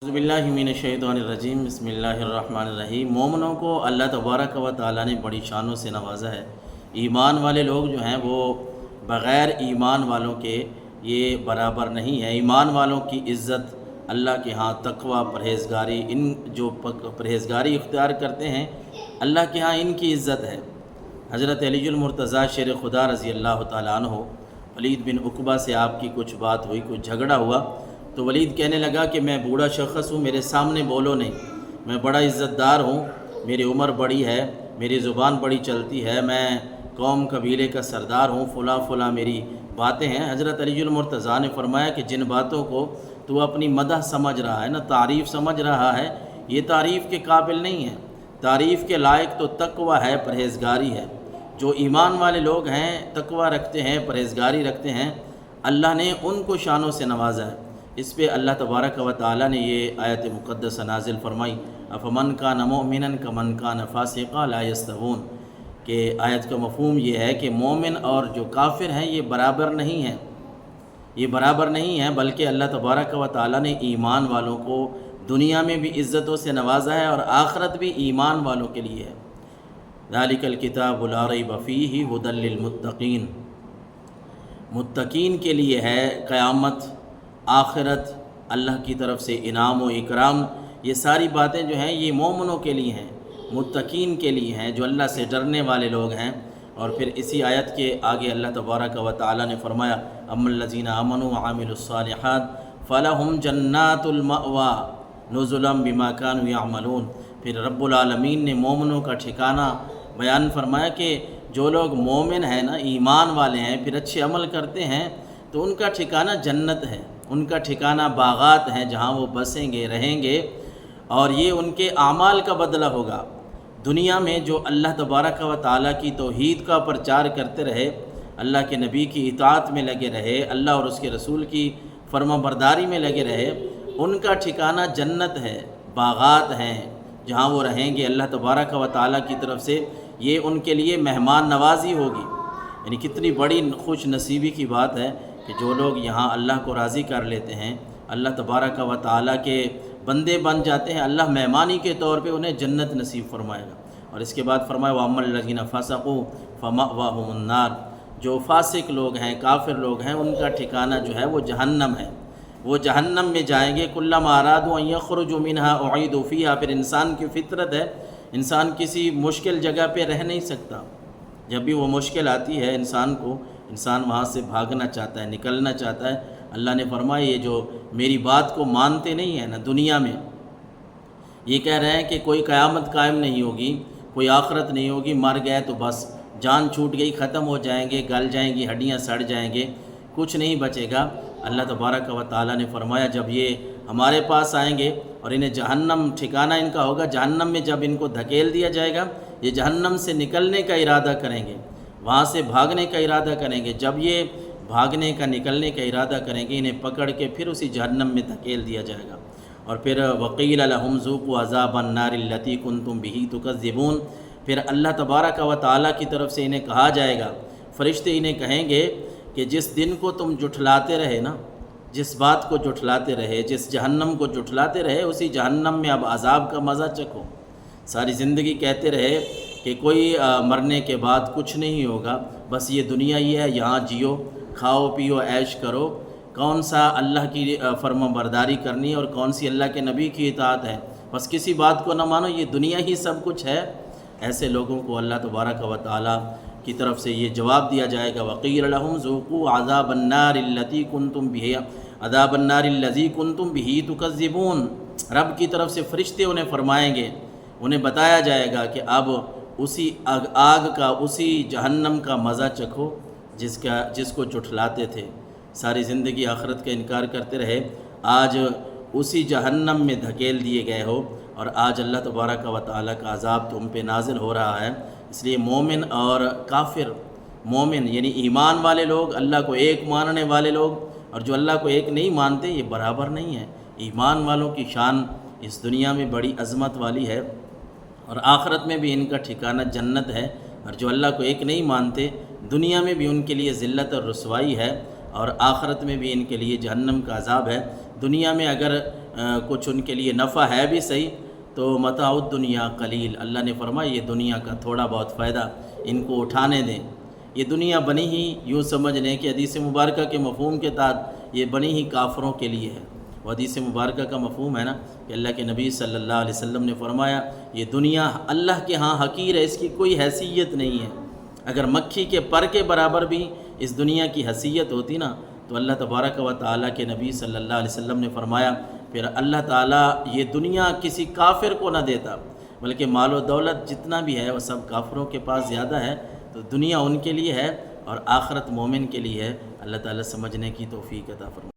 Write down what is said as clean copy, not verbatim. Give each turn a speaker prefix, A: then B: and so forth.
A: اعوذ باللہ من الشیطان الرجیم، بسم اللہ الرحمن الرحیم۔ مومنوں کو اللہ تبارک و تعالیٰ نے بڑی شانوں سے نوازا ہے۔ ایمان والے لوگ جو ہیں وہ بغیر ایمان والوں کے یہ برابر نہیں ہے۔ ایمان والوں کی عزت اللہ کے ہاں تقوی، پرہیزگاری، ان جو پرہیزگاری اختیار کرتے ہیں اللہ کے ہاں ان کی عزت ہے۔ حضرت علی المرتضیٰ شیر خدا رضی اللہ تعالیٰ عنہ، ولید بن عقبہ سے آپ کی کچھ بات ہوئی، کچھ جھگڑا ہوا تو ولید کہنے لگا کہ میں بوڑھا شخص ہوں، میرے سامنے بولو نہیں، میں بڑا عزت دار ہوں، میری عمر بڑی ہے، میری زبان بڑی چلتی ہے، میں قوم قبیلے کا سردار ہوں، فلاں فلاں میری باتیں ہیں۔ حضرت علی المرتضیٰ نے فرمایا کہ جن باتوں کو تو اپنی مدح سمجھ رہا ہے نا، تعریف سمجھ رہا ہے، یہ تعریف کے قابل نہیں ہے۔ تعریف کے لائق تو تقوی ہے، پرہیزگاری ہے۔ جو ایمان والے لوگ ہیں، تقوی رکھتے ہیں، پرہیزگاری رکھتے ہیں، اللہ نے ان کو شانوں سے نوازا ہے۔ اس پہ اللہ تبارک و تعالیٰ نے یہ آیت مقدسہ نازل فرمائی، افمن کان مؤمنا کمن کان فاسقا لا یستوون، کہ آیت کا مفہوم یہ ہے کہ مومن اور جو کافر ہیں یہ برابر نہیں ہیں، یہ برابر نہیں ہیں، بلکہ اللہ تبارک و تعالیٰ نے ایمان والوں کو دنیا میں بھی عزتوں سے نوازا ہے اور آخرت بھی ایمان والوں کے لیے ہے۔ ذالک الکتاب لا ریب فیہ ھدی للمتقین، متقین کے لیے ہے قیامت، آخرت، اللہ کی طرف سے انعام و اکرام، یہ ساری باتیں جو ہیں یہ مومنوں کے لیے ہیں، متقین کے لیے ہیں، جو اللہ سے ڈرنے والے لوگ ہیں۔ اور پھر اسی آیت کے آگے اللہ تبارک و تعالیٰ نے فرمایا، اما الذین آمنوا وعملوا الصالحات فلہم جنات المأوی نزلا بما كانوا یعملون۔ پھر رب العالمین نے مومنوں کا ٹھکانہ بیان فرمایا کہ جو لوگ مومن ہیں نا، ایمان والے ہیں، پھر اچھے عمل کرتے ہیں تو ان کا ٹھکانہ جنت ہے، ان کا ٹھکانہ باغات ہیں جہاں وہ بسیں گے، رہیں گے، اور یہ ان کے اعمال کا بدلہ ہوگا۔ دنیا میں جو اللہ تبارک و تعالیٰ کی توحید کا پرچار کرتے رہے، اللہ کے نبی کی اطاعت میں لگے رہے، اللہ اور اس کے رسول کی فرما برداری میں لگے رہے، ان کا ٹھکانہ جنت ہے، باغات ہیں جہاں وہ رہیں گے۔ اللہ تبارک و تعالیٰ کی طرف سے یہ ان کے لیے مہمان نوازی ہوگی۔ یعنی کتنی بڑی خوش نصیبی کی بات ہے کہ جو لوگ یہاں اللہ کو راضی کر لیتے ہیں، اللہ تبارک و تعالیٰ کے بندے بن جاتے ہیں، اللہ مہمانی کے طور پہ انہیں جنت نصیب فرمائے گا۔ اور اس کے بعد فرمایا وَأَمَّا الَّذِينَ فَسَقُوا فَمَأْوَاهُمُ النَّارُ، جو فاسق لوگ ہیں، کافر لوگ ہیں، ان کا ٹھکانہ جو ہے وہ جہنم ہے، وہ جہنم میں جائیں گے۔ كُلَّمَا أَرَادُوا أَن يَخْرُجُوا مِنْهَا أُعِيدُوا فِيهَا، پھر انسان کی فطرت ہے، انسان کسی مشکل جگہ پہ رہ نہیں سکتا، جب بھی وہ مشکل آتی ہے انسان وہاں سے بھاگنا چاہتا ہے، نکلنا چاہتا ہے۔ اللہ نے فرمایا یہ جو میری بات کو مانتے نہیں ہیں نا دنیا میں، یہ کہہ رہے ہیں کہ کوئی قیامت قائم نہیں ہوگی، کوئی آخرت نہیں ہوگی، مر گئے تو بس جان چھوٹ گئی، ختم ہو جائیں گے، گل جائیں گی، ہڈیاں سڑ جائیں گے، کچھ نہیں بچے گا۔ اللہ تبارک و تعالیٰ نے فرمایا جب یہ ہمارے پاس آئیں گے اور انہیں جہنم ٹھکانہ ان کا ہوگا، جہنم میں جب ان کو دھکیل دیا جائے گا، یہ جہنم سے نکلنے کا ارادہ کریں گے، وہاں سے بھاگنے کا ارادہ کریں گے۔ جب یہ بھاگنے کا، نکلنے کا ارادہ کریں گے، انہیں پکڑ کے پھر اسی جہنم میں دھکیل دیا جائے گا۔ اور پھر وَقِيلَ لَهُمْ ذُوقُوا عَذَابَ النَّارِ الَّتِي كُنْتُمْ بِهِ تُكَذِّبُونَ، پھر اللہ تبارک و تعالیٰ کی طرف سے انہیں کہا جائے گا، فرشتے انہیں کہیں گے کہ جس دن کو تم جھٹلاتے رہے نا، جس بات کو جھٹلاتے رہے، جس جہنم کو جھٹلاتے رہے، اسی جہنم میں اب عذاب کا مزہ چکھو۔ ساری زندگی کہتے رہے کہ کوئی مرنے کے بعد کچھ نہیں ہوگا، بس یہ دنیا ہی ہے، یہاں جیو، کھاؤ پیو، عیش کرو، کون سا اللہ کی فرما برداری کرنی اور کون سی اللہ کے نبی کی اطاعت ہے، بس کسی بات کو نہ مانو، یہ دنیا ہی سب کچھ ہے۔ ایسے لوگوں کو اللہ تبارک و تعالیٰ کی طرف سے یہ جواب دیا جائے گا، وَقِيلَ لَهُمْ ذُوقُوا عَذَابَ النَّارِ الَّتِي كُنْتُمْ بِهِ عَذَابَ النَّارِ الَّذِي كُنْتُمْ بِهِ تُكَذِّبُونَ، رب کی طرف سے فرشتے انہیں فرمائیں گے، انہیں بتایا جائے گا کہ اب اسی آگ کا، اسی جہنم کا مزہ چکھو جس کو جھٹلاتے تھے، ساری زندگی آخرت کا انکار کرتے رہے، آج اسی جہنم میں دھکیل دیے گئے ہو، اور آج اللہ تبارک و تعالیٰ کا عذاب تم پہ نازل ہو رہا ہے۔ اس لیے مومن اور کافر، مومن یعنی ایمان والے لوگ، اللہ کو ایک ماننے والے لوگ، اور جو اللہ کو ایک نہیں مانتے، یہ برابر نہیں ہے۔ ایمان والوں کی شان اس دنیا میں بڑی عظمت والی ہے، اور آخرت میں بھی ان کا ٹھکانہ جنت ہے، اور جو اللہ کو ایک نہیں مانتے، دنیا میں بھی ان کے لیے ذلت اور رسوائی ہے، اور آخرت میں بھی ان کے لیے جہنم کا عذاب ہے۔ دنیا میں اگر کچھ ان کے لیے نفع ہے بھی صحیح، تو متاع الدنیا قلیل، اللہ نے فرمایا یہ دنیا کا تھوڑا بہت فائدہ ان کو اٹھانے دیں۔ یہ دنیا بنی ہی یوں سمجھ لیں کہ حدیث مبارکہ کے مفہوم کے تحت یہ بنی ہی کافروں کے لیے ہے۔ وہ حدیث مبارکہ کا مفہوم ہے نا کہ اللہ کے نبی صلی اللہ علیہ وسلم نے فرمایا یہ دنیا اللہ کے ہاں حقیر ہے، اس کی کوئی حیثیت نہیں ہے۔ اگر مکھی کے پر کے برابر بھی اس دنیا کی حیثیت ہوتی نا تو اللہ تبارک و تعالیٰ کے نبی صلی اللہ علیہ وسلم نے فرمایا پھر اللہ تعالیٰ یہ دنیا کسی کافر کو نہ دیتا، بلکہ مال و دولت جتنا بھی ہے وہ سب کافروں کے پاس زیادہ ہے، تو دنیا ان کے لیے ہے اور آخرت مومن کے لیے ہے۔ اللہ تعالیٰ سمجھنے کی توفیق عطا فرمائے۔